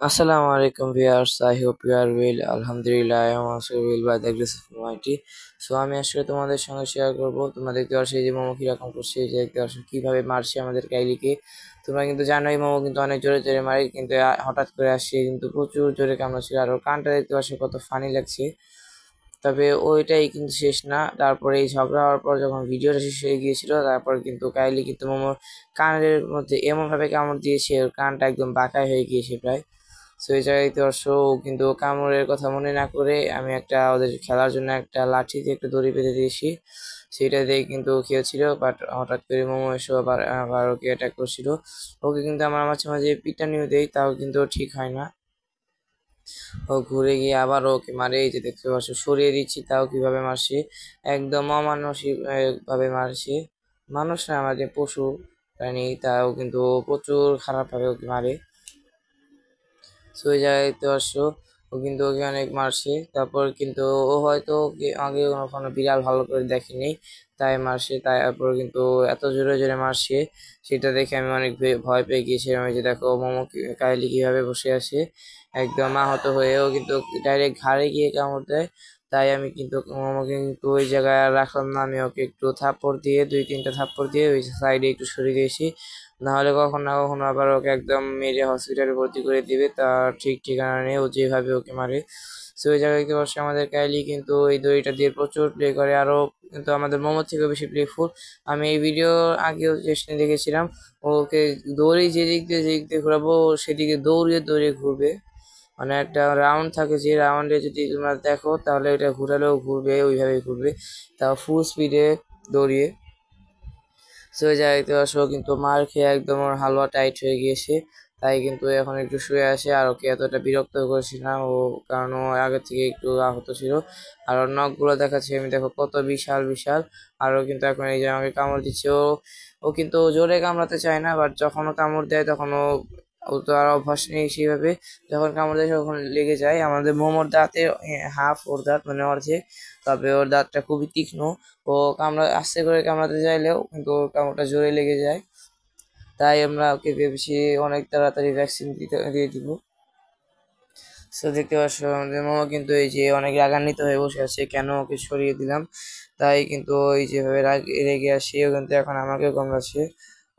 Assalamu alaikum viewers. I hope you are well. Alhamdulillah, I am also well by the grace of Almighty. আমি আসলে তোমাদের সঙ্গে share করবো। তোমরা দেখতে পাচ্ছ এই যে মোমো কিরকম করছে, এই যে দেখতে পাচ্ছ কিভাবে মারছে আমাদের কাইলিকে। তোমরা কিন্তু জানোই মোমো কিন্তু অনেক জোরে জোরে মারে, কিন্তু হঠাৎ করে আসছে কিন্তু প্রচুর জোরে কামড়াচ্ছিল। আর ওর কানটা দেখতে পাচ্ছ কত ফানি লাগছে। তবে ওইটাই কিন্তু শেষ না, তারপরে এই ঝগড়া হওয়ার পর যখন ভিডিওটা শেষ হয়ে গিয়েছিল, তারপর কিন্তু কাইলি কিন্তু মোমোর কানের মধ্যে এমনভাবে কামড় দিয়েছে, ওর কানটা একদম বাঁকাই হয়ে গিয়েছে প্রায়। সো এই জায়গায় দর্শক কিন্তু কামড়ের কথা মনে না করে আমি একটা ওদের খেলার জন্য একটা লাঠি দিয়ে একটা দড়ি বেঁধে দিয়েছি, সেটা দিয়ে কিন্তু খেলছিল। বাট হঠাৎ করে মোমো এসে আবার ওকে অ্যাটাক করছিল। ওকে কিন্তু আমার মাঝে মাঝে পিটানিও দেই, তাও কিন্তু ঠিক হয় না। ও ঘুরে গিয়ে আবার ওকে মারে, এই যে দেখতে পাচ্ছ সরিয়ে দিচ্ছি তাও কিভাবে মারছে, একদম অমানুষিক ভাবে মারছে। মানুষ না, আমাদের পশু প্রাণী, তাও কিন্তু প্রচুর খারাপ ভাবে ওকে মারে। সো ওই জায়গায় দেখতে পাচ্ছ ও কিন্তু ওকে অনেক মারছে। তারপর কিন্তু ও হয়তো ওকে আগে কখনো বিড়াল ভালো করে দেখেনি, তাই মারছে। তারপর কিন্তু এত জোরে জোরে মারছে, সেটা দেখে আমি অনেক ভয় পেয়ে গিয়েছিলাম। এই যে দেখো মোমো কাইলি কিভাবে বসে আছে একদম আহত হয়েও, কিন্তু ডাইরেক্ট ঘাড়ে গিয়ে কামড় দেয়। তাই আমি কিন্তু মোমোকে কিন্তু ওই জায়গায় আর রাখলাম না, আমি ওকে একটু থাপ্পড় দিয়ে 2-3টা থাপ্পড় দিয়ে ওই সাইডে একটু সরিয়ে দিয়েছি। নাহলে কখনো না কখনো আবার ওকে একদম মেরে হসপিটালে ভর্তি করে দিবে, তার ঠিক ঠিকানা নেই ও যেভাবে ওকে মারে। সো ওই জায়গায় দেখতে পাচ্ছি আমাদের কাইলি কিন্তু এই দড়িটা দিয়ে প্রচুর প্লে করে, আরও কিন্তু আমাদের মোমোর থেকেও বেশি প্লেফুল। আমি এই ভিডিও আগেও চেষ্টা দেখেছিলাম, ওকে দৌড়ে যে দিক দিয়ে ঘোরাবো সেদিকে দৌড়িয়ে দৌড়িয়ে ঘুরবে। মানে একটা রাউন্ড থাকে, যে রাউন্ডে যদি তোমরা দেখো তাহলে এটা ঘুরালেও ঘুরবে, ওইভাবে ঘুরবে, তাও ফুল স্পিডে দৌড়িয়ে। সো ওই জায়গায় দেখতে পাচ্ছ কিন্তু মার খেয়ে একদম ওর হালুয়া টাইট হয়ে গিয়েছে, তাই কিন্তু এখন একটু শুয়ে আসে। আর ওকে এতটা বিরক্ত করছি না ও, কারণ ও আগে থেকে একটু আহত ছিল। আর ওর নখগুলো দেখাচ্ছি আমি, দেখো কত বিশাল বিশাল। আর ও কিন্তু এখন এই যে আমাকে কামড় দিচ্ছে। ও ও কিন্তু জোরে কামড়াতে চায় না, বাট যখন ও কামড় দেয় তখন ও ও তো আর অভ্যাস নেই সেইভাবে, যখন কামড় দেয় তখন লেগে যায়। আমাদের মোমোর দাঁতে হাফ ওর দাঁত, মানে অর্ধেক, তবে ওর দাঁতটা খুবই তীক্ষ্ণ। ও আস্তে করে কামড়াতে চাইলেও কিন্তু ওর কামড়টা জোরে লেগে যায়। তাই আমরা ওকে ভেবেছি অনেক তাড়াতাড়ি ভ্যাকসিন দিয়ে দিব। সো দেখতে পাচ্ছ আমাদের মামা কিন্তু এই যে অনেক রাগান্বিত হয়ে বসে আছে, কেন ওকে সরিয়ে দিলাম। তাই কিন্তু ওই যেভাবে রেগে আসে, ও কিন্তু এখন আমাকেও কামড়াচ্ছে।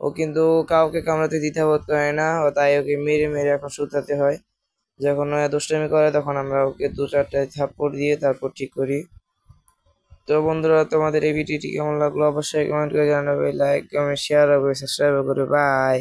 ও কিন্তু কাউকে কামড়াতে দ্বিধাবোধ করে না, ও তাই ওকে মেরে মেরে এখন শুধাতে হয়। যখন ও দুষ্টামি করে তখন আমরা ওকে 2-4টা থাপ্পড় দিয়ে তারপর ঠিক করি। তো বন্ধুরা, তোমাদের এই ভিডিওটি কেমন লাগলো অবশ্যই কমেন্ট করে জানাবে, লাইক কমেন্ট শেয়ার হবে, সাবস্ক্রাইব করবে। বাই।